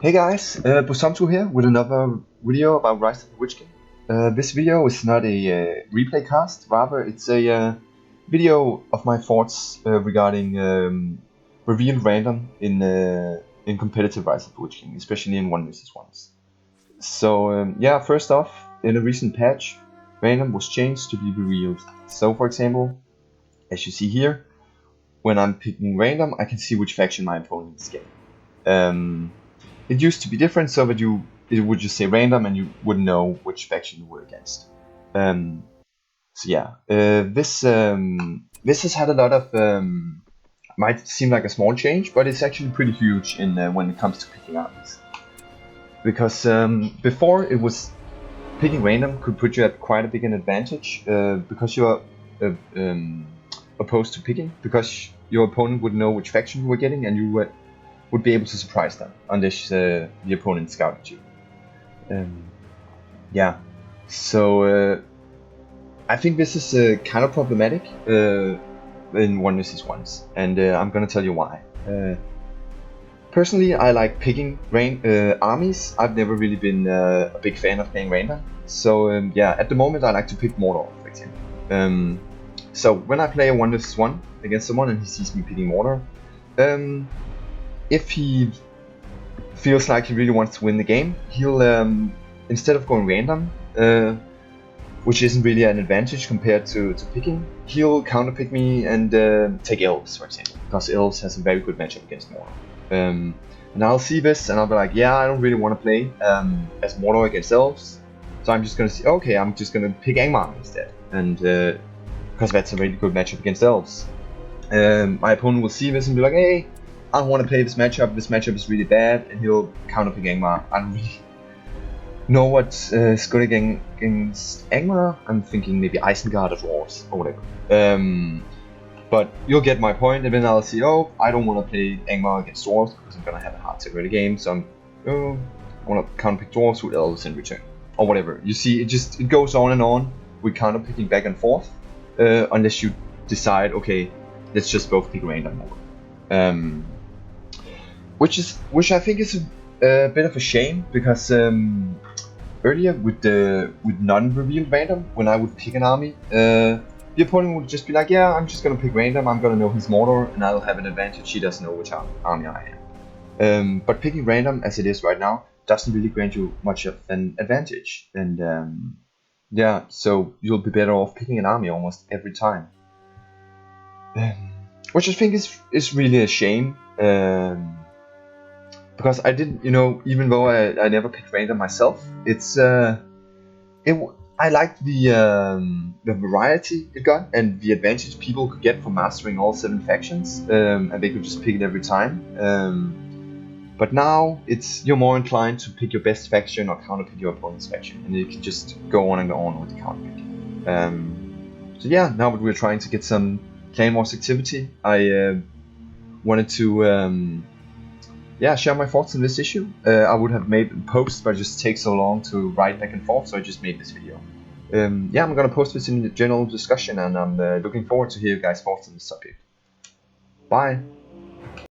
Hey guys, Busamtu here with another video about Rise of the Witch King. This video is not a replay cast, rather it's a video of my thoughts regarding revealed random in competitive Rise of the Witch King, especially in 1 vs 1s. So yeah, first off, in a recent patch, random was changed to be revealed. So for example, as you see here, when I'm picking random, I can see which faction my opponent is getting. It used to be different, so that it would just say random and you wouldn't know which faction you were against. So yeah, this has had a lot of might seem like a small change, but it's actually pretty huge in when it comes to picking armies. Because before it was picking random could put you at quite a big an advantage because you're opposed to picking, because your opponent would know which faction you were getting and you would be able to surprise them unless the opponent scouted you. Yeah, so I think this is kind of problematic in 1 vs 1s, and I'm gonna tell you why. Personally, I like picking armies. I've never really been a big fan of playing random, so yeah, at the moment I like to pick Mordor, for example. So when I play a 1 vs 1 against someone and he sees me picking Mordor, if he feels like he really wants to win the game, he'll instead of going random, which isn't really an advantage compared to picking, he'll counter pick me and take elves, for example, because elves has a very good matchup against Mordor. And I'll see this and I'll be like, yeah, I don't really want to play as Mordor against elves, so I'm just gonna see, okay, I'm just gonna pick Angmar instead, and because that's a really good matchup against elves. My opponent will see this and be like, hey, I don't want to play this matchup is really bad, and he'll counter pick Angmar. I don't really know what's good against Angmar. I'm thinking maybe Isengard or Dwarves or whatever. But you'll get my point, and then I'll see, oh, I don't want to play Angmar against Dwarves because I'm gonna have a hard time early game, so I want to counter pick Dwarves with elves in return. Or whatever. You see, it goes on and on with counter picking back and forth, unless you decide, okay, let's just both pick random mode. Which I think is a bit of a shame, because earlier with non-revealed random, when I would pick an army, the opponent would just be like, yeah, I'm just gonna pick random, I'm gonna know he's Mordor, and I'll have an advantage, he doesn't know which army I am. But picking random as it is right now doesn't really grant you much of an advantage, and yeah, so you'll be better off picking an army almost every time. Which I think is really a shame. Because I didn't, even though I never picked random myself, I liked the variety it got and the advantage people could get from mastering all 7 factions, and they could just pick it every time. But now you're more inclined to pick your best faction or counter pick your opponent's faction, and you can just go on and go on with the counter pick. So yeah, now that we're trying to get some Clan Wars activity, I wanted to share my thoughts on this issue. I would have made a post, but it just takes so long to write back and forth, so I just made this video. Yeah, I'm gonna post this in the general discussion, and I'm looking forward to hear you guys' thoughts on this subject. Bye!